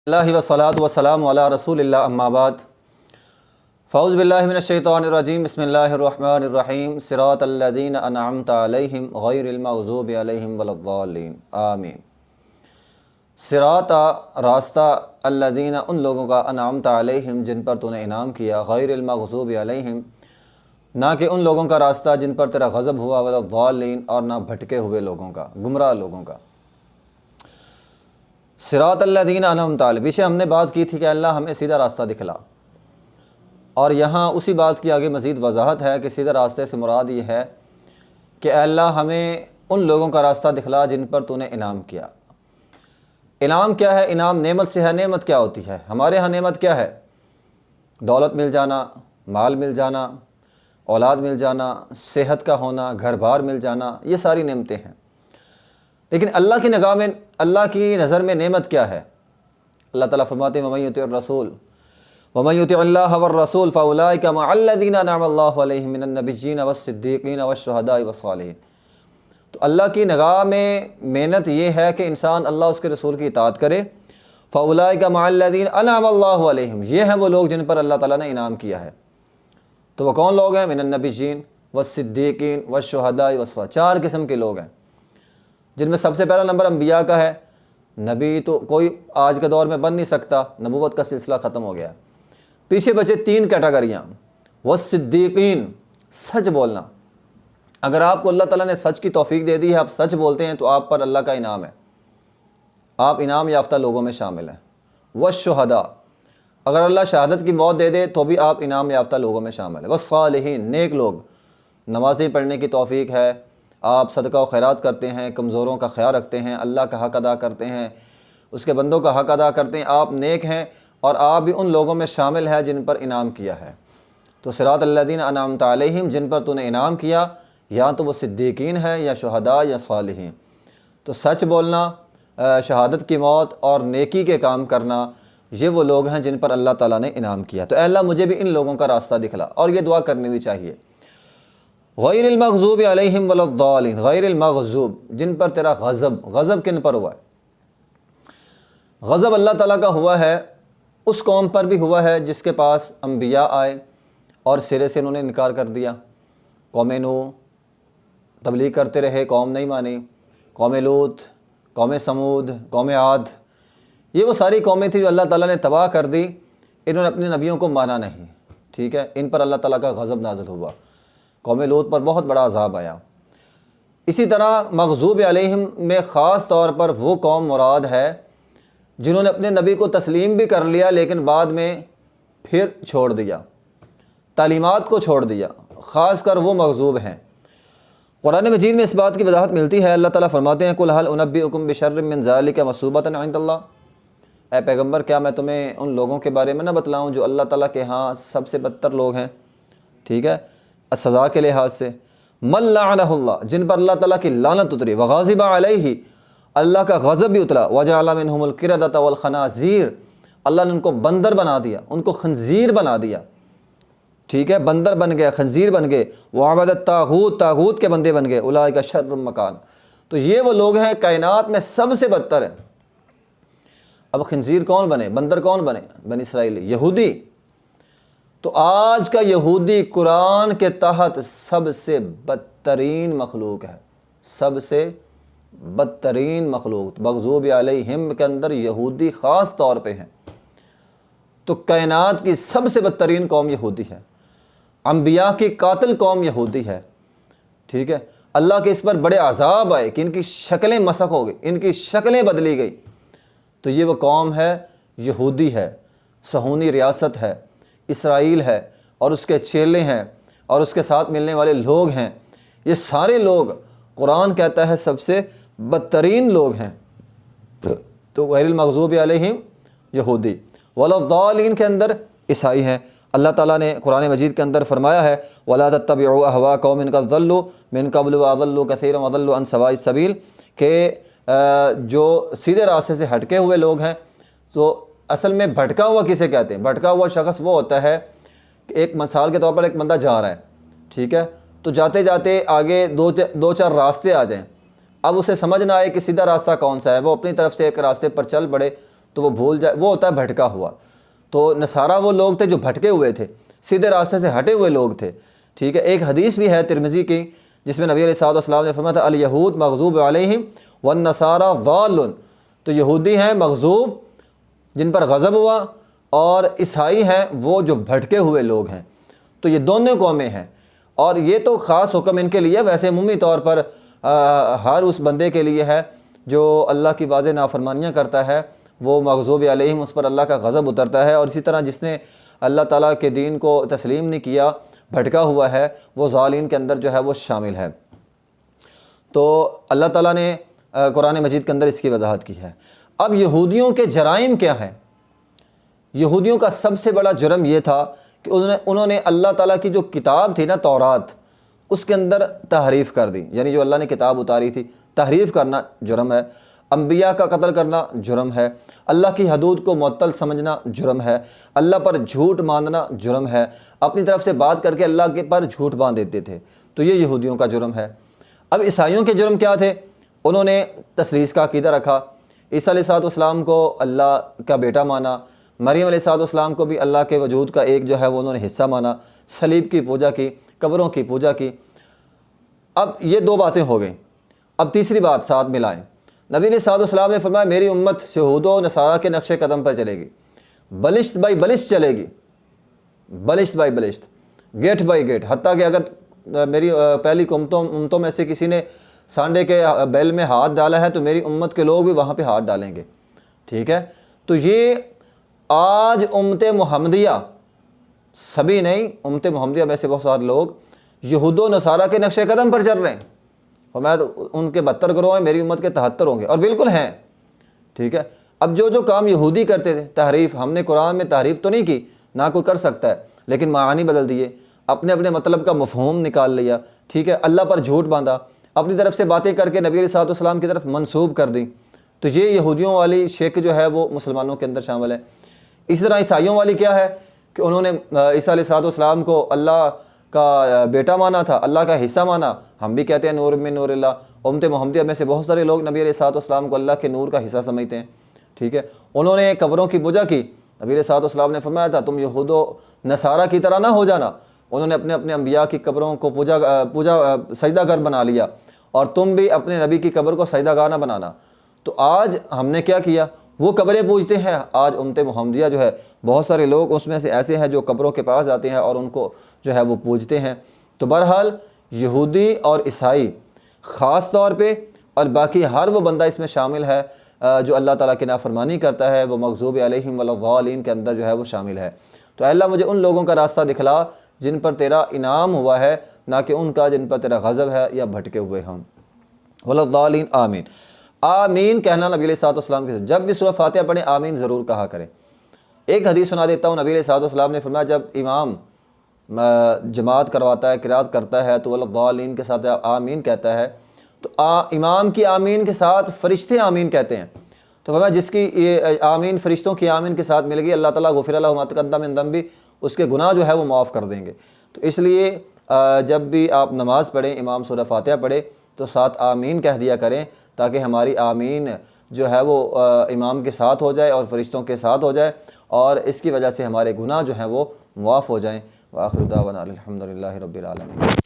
अल्लाहि वस्सलातु वस्सलामु अला रसूलिल्लाह अम्मा बाद फ़ौज़ु बिल्लाहि मिनश्शैतानिर्रजीम बिस्मिल्लाहिर्रहमानिर्रहीम सिरातल्लज़ीना अनअमता अलैहिम गैरिल मग़ज़ूबि अलैहिम वलद्दाल्लीन आमीन। सिराता रास्ता, अल्लज़ीना उन लोगों का, अनअमता अलैहिम जिन पर तूने इनाम किया, गैरिल मग़ज़ूबि अलैहिम ना कि उन लोगों का रास्ता जिन पर तेरा गज़ब हुआ, वलद्दाल्लीन और ना भटके हुए लोगों का, गुमराह लोगों का। सिरातल्लज़ीना अनअमता अलैहिम, पीछे हमने बात की थी कि अल्लाह हमें सीधा रास्ता दिखला, और यहाँ उसी बात की आगे मज़ीद वजाहत है कि सीधा रास्ते से मुराद ये है कि अल्लाह हमें उन लोगों का रास्ता दिखला जिन पर तूने इनाम किया। इनाम क्या है? इनाम नेमत से है। नेमत क्या होती है? हमारे यहाँ नेमत क्या है? दौलत मिल जाना, माल मिल जाना, औलाद मिल जाना, सेहत का होना, घर बार मिल जाना, ये सारी नेमतें हैं। लेकिन अल्लाह की निगाह में, अल्लाह की नज़र में नेमत क्या है? अल्लाह ताला फरमाते हैं वमन युतिइर रसूल वमन युतिइल्लाह वर रसूल फउलाइका मअल्लज़ीना अनअमल्लाहु अलैहिम मिनन नबिय्यीन वस्सिद्दीक़ीन वश्शुहदाኢ वस्सालिहीन। तो अल्लाह की निगाह में मेहनत ये है कि इंसान अल्लाह उसके रसूल की इताअत करे। फउलाइका मअल्लज़ीना अनअमल्लाहु अलैहिम, ये हैं वो लोग जिन पर अल्लाह ताला ने इनाम किया है। तो वह कौन लोग हैं? मिनन नबिय्यीन वस्सिद्दीक़ीन वश्शुहदाኢ वस्सालिहीन, चार किस्म के लोग हैं, जिनमें सबसे पहला नंबर अम्बिया का है। नबी तो कोई आज के दौर में बन नहीं सकता, नबूवत का सिलसिला ख़त्म हो गया। पीछे बचे तीन कैटेगरियाँ। वस्सिद्दीक़ीन, सच बोलना। अगर आपको अल्लाह ताला ने सच की तौफीक दे दी है, आप सच बोलते हैं, तो आप पर अल्लाह का इनाम है, आप इनाम याफ्ता लोगों में शामिल हैं। वश्शुहदा, अगर अल्लाह शहादत की मौत दे दे तो भी आप इनाम याफ्ता लोगों में शामिल हैं। वस्सालिहीन, नेक लोग, नमाज़ें पढ़ने की तौफीक है, आप सदका व खैरात करते हैं, कमज़ोरों का ख्याल रखते हैं, अल्लाह का हक़ अदा करते हैं, उसके बंदों का हक़ अदा करते हैं, आप नेक हैं और आप भी उन लोगों में शामिल हैं जिन पर इनाम किया है। तो सिरातल्लज़ीना अनअमता अलैहिम, जिन पर तूने इनाम किया, या तो वो सिद्दीक़ीन है या शुहदा या सालिहीन। तो सच बोलना, शहादत की मौत और नेकी के काम करना, ये वो लोग हैं जिन पर अल्लाह ताला ने इनाम किया। तो अल्लाह मुझे भी इन लोगों का रास्ता दिखला, और ये दुआ करनी भी चाहिए। गैरिल मग़ज़ूबि अलैहिम वलद्दाल्लीन, गैरिल मग़ज़ूब, जिन पर तेरा गज़ब, गज़ब किन पर हुआ है? गज़ब अल्लाह ताला का हुआ है उस कौम पर भी हुआ है जिसके पास अम्बिया आए और सिरे से उन्होंने इनकार कर दिया। कौम नूह तबलीग करते रहे, कौम नहीं मानी। कौम लूत, कौम समूद, कौम आद, ये वो सारी कौमें थी जो अल्लाह ताला ने तबाह कर दी। इन्होंने अपने नबियों को माना नहीं, ठीक है, इन पर अल्लाह ताला का गज़ब नाज़िल हुआ। कौम लूत पर बहुत बड़ा अज़ाब आया। इसी तरह मग़ज़ूब अलैहिम में ख़ास तौर पर वो कौम मुराद है जिन्होंने अपने नबी को तस्लीम भी कर लिया लेकिन बाद में फिर छोड़ दिया, तालीमात को छोड़ दिया। ख़ास कर वो मग़ज़ूब हैं। कुरान मजीद में इस बात की वजाहत मिलती है। अल्लाह ताला फरमाते हैं कुल हल उनब्बिउकुम बिशर्रिम मिन ज़ालिका मसूबतन इंदल्लाह, ऐ पैगम्बर क्या मैं तुम्हें उन लोगों के बारे में ना बतलाऊँ जो अल्लाह ताला के यहाँ सबसे बदतर लोग हैं, ठीक है, सज़ा के लिहाज से। मन लअनहुल्लाह, जिन पर अल्लाह ताला की लानत उतरी, व ग़ाज़िबा अलैहि, अल्लाह का गज़ब भी उतरा, व जअला मिनहुमुल क़िरदता वल ख़नाज़ीर, अल्लाह ने उनको बंदर बना दिया, उनको खंजीर बना दिया, ठीक है, बंदर बन गए, खंजीर बन गए। व अबदत तागूत, तागूत के बंदे बन गए। उलाइका शर्रुम मकान, तो ये वो लोग हैं कायनात में सबसे बदतर हैं। अब खंजीर कौन बने, बंदर कौन बने? बनी इसराइल, यहूदी। तो आज का यहूदी कुरान के तहत सबसे बदतरीन मखलूक है, सबसे बदतरीन मखलूक। मग़ज़ूब अलैहिम के अंदर यहूदी ख़ास तौर पे हैं। तो कायनात की सबसे बदतरीन कौम यहूदी है, अम्बिया की कातिल कौम यहूदी है, ठीक है। अल्लाह के इस पर बड़े अज़ाब आए कि इनकी शक्लें मसख़ हो गई, इनकी शक्लें बदली गई। तो ये वो कौम है, यहूदी है, सहूनी रियासत है, इसराइल है और उसके चेले हैं और उसके साथ मिलने वाले लोग हैं। ये सारे लोग कुरान कहता है सबसे बदतरीन लोग हैं। तो गैरिल मग़ज़ूबि अलैहिम यहूदी, वलद्दाल्लीन के अंदर ईसाई हैं। अल्लाह ताला ने कुरान मजीद के अंदर फरमाया है वला तत्तबिउ अहवा कौमिन क़द ज़ल्लू मिन क़ब्लु व अज़ल्लू कसीरन व ज़ल्लू अन सवाइस सबील, के जो सीधे रास्ते से हटके हुए लोग हैं। तो असल में भटका हुआ किसे कहते हैं? भटका हुआ शख्स वो होता है कि एक मिसाल के तौर पर एक बंदा जा रहा है, ठीक है, तो जाते जाते आगे दो चार रास्ते आ जाएं, अब उसे समझ ना आए कि सीधा रास्ता कौन सा है, वो अपनी तरफ से एक रास्ते पर चल पड़े, तो वो भूल जाए, वो होता है भटका हुआ। तो नसारा वो लोग थे जो भटके हुए थे, सीधे रास्ते से हटे हुए लोग थे। ठीक है, एक हदीस भी है तिरमिज़ी की जिसमें नबी अलैहिस्सलाम ने फरमाया था अल यहूद मग़ज़ूब अलैहिम वन नसारा ज़ाल्लुन। तो यहूदी हैं मग़ज़ूब, जिन पर गज़ब हुआ, और ईसाई हैं वो जो भटके हुए लोग हैं। तो ये दोनों कौमें हैं, और ये तो ख़ास हुक्म इनके लिए, वैसे अमूमी तौर पर हर उस बंदे के लिए है जो अल्लाह की वाज़ेह नाफरमानियाँ करता है, वो मग़ज़ूब अलैहिम, उस पर अल्लाह का गज़ब उतरता है। और इसी तरह जिसने अल्लाह ताला के दीन को तस्लीम नहीं किया, भटका हुआ है, वो ज़ालिम के अंदर जो है वो शामिल है। तो अल्लाह ताला ने कुरान मजीद के अंदर इसकी वजाहत की है। अब यहूदियों के जराइम क्या हैं? यहूदियों का सबसे बड़ा जुर्म ये था कि उन्होंने अल्लाह ताला की जो किताब थी ना, तौरात, उसके अंदर तहरीफ़ कर दी। यानी जो अल्लाह ने किताब उतारी थी, तहरीफ़ करना जुर्म है। अंबिया का कत्ल करना जुर्म है। अल्लाह की हदूद को मुअत्तल समझना जुर्म है। अल्लाह पर झूठ बांधना जुर्म है। अपनी तरफ से बात करके अल्लाह के पर झूठ बांध देते थे। तो ये यहूदियों का जुर्म है। अब ईसाइयों के जुर्म क्या थे? उन्होंने तसलीस का अक़ीदा रखा, ईसा अलैहिस्सलाम को अल्लाह का बेटा माना, मरियम अलैहिस्सलाम को भी अल्लाह के वजूद का एक जो है वो उन्होंने हिस्सा माना, सलीब की पूजा की, कब्रों की पूजा की। अब ये दो बातें हो गई। अब तीसरी बात साथ मिलाएं। नबी अलैहिस्सलाम ने फरमाया मेरी उम्मत यहूद व नसारा के नक्शे कदम पर चलेगी, बलिश्त बाई बलिश्त चलेगी, बलिश्त बाई बलिश्त, गेट बाई गेट। हत्ता कि अगर मेरी पहली उम्मतों में से किसी ने सांडे के बैल में हाथ डाला है तो मेरी उम्मत के लोग भी वहाँ पे हाथ डालेंगे। ठीक है, तो ये आज उम्मत मुहम्मदिया, सभी नहीं, उम्मत मुहम्मदिया में से बहुत सारे लोग यहूद व नसारा के नक्शे कदम पर चल रहे हैं। और मैं तो उनके 72 करोड़ हैं, मेरी उम्मत के 73 होंगे, और बिल्कुल हैं। ठीक है, अब जो काम यहूदी करते थे, तहरीफ़, हमने कुरान में तहरीफ़ तो नहीं की, ना कोई कर सकता है, लेकिन मानी बदल दिए, अपने अपने मतलब का मफ़हूम निकाल लिया। ठीक है, अल्लाह पर झूठ बांधा, अपनी तरफ से बातें करके नबी अलैहिस्सलाम की तरफ मंसूब कर दी। तो ये यहूदियों वाली शिर्क जो है वो मुसलमानों के अंदर शामिल है। इसी तरह ईसाइयों वाली क्या है कि उन्होंने ईसा अलैहिस्सलाम को अल्लाह का बेटा माना था, अल्लाह का हिस्सा माना। हम भी कहते हैं नूर में नूरिल्लाह। उम्मत मुहम्मदिया में से बहुत सारे लोग नबी अलैहिस्सलाम को अल्लाह के नूर का हिस्सा समझते हैं। ठीक है, उन्होंने कब्रों की पूजा की। नबी अलैहिस्सलाम ने फरमाया था तुम यहूद नसारा की तरह ना हो जाना। उन्होंने अपने अपने अंबिया की कब्रों को पूजा सजदागार बना लिया, और तुम भी अपने नबी की कब्र को सजदागार ना बनाना। तो आज हमने क्या किया? वो कब्रें पूजते हैं। आज उम्मत मुहम्मदिया जो है, बहुत सारे लोग उसमें से ऐसे हैं जो कब्रों के पास जाते हैं और उनको जो है वो पूजते हैं। तो बहरहाल यहूदी और ईसाई ख़ास तौर पे, और बाकी हर वो बंदा इसमें शामिल है जो अल्लाह ताला की नाफरमानी करता है, वो मग़ज़ूब अलैहिम वल्ज़ालिमीन के अंदर जो है वो शामिल है। तो अल्लाह मुझे उन लोगों का रास्ता दिखला जिन पर तेरा इनाम हुआ है, ना कि उनका जिन पर तेरा गज़ब है या भटके हुए हम। वल्ज़ालिमीन, आमीन। आमीन कहना नबी अलैहिस्सलाम के, जब भी सूरह फातिहा पढ़ें आमीन ज़रूर कहा करें। एक हदीस सुना देता हूँ। नबी अलैहिस्सलाम ने फरमाया जब इमाम जमात करवाता है, किरात करता है, तो वल्ज़ालिमीन के साथ आमीन कहता है, तो इमाम की आमीन के साथ फ़रिश्ते आमीन कहते हैं। तो फरमाया जिसकी ये आमीन फ़रिश्तों की आमीन के साथ मिल गई, अल्लाह ताला गुफ़िर लहू मा तक़द्दम मिन ज़ंबी, उसके गुनाह जो है वो माफ़ कर देंगे। तो इसलिए जब भी आप नमाज़ पढ़ें, इमाम सूरह फातिहा पढ़े, तो साथ आमीन कह दिया करें, ताकि हमारी आमीन जो है वो इमाम के साथ हो जाए और फ़रिश्तों के साथ हो जाए, और इसकी वजह से हमारे गुनाह जो हैं वो मुआफ़ हो जाएँ। व आखिर दावाना अल्हम्दुलिल्लाहि रब्बिल आलमीन।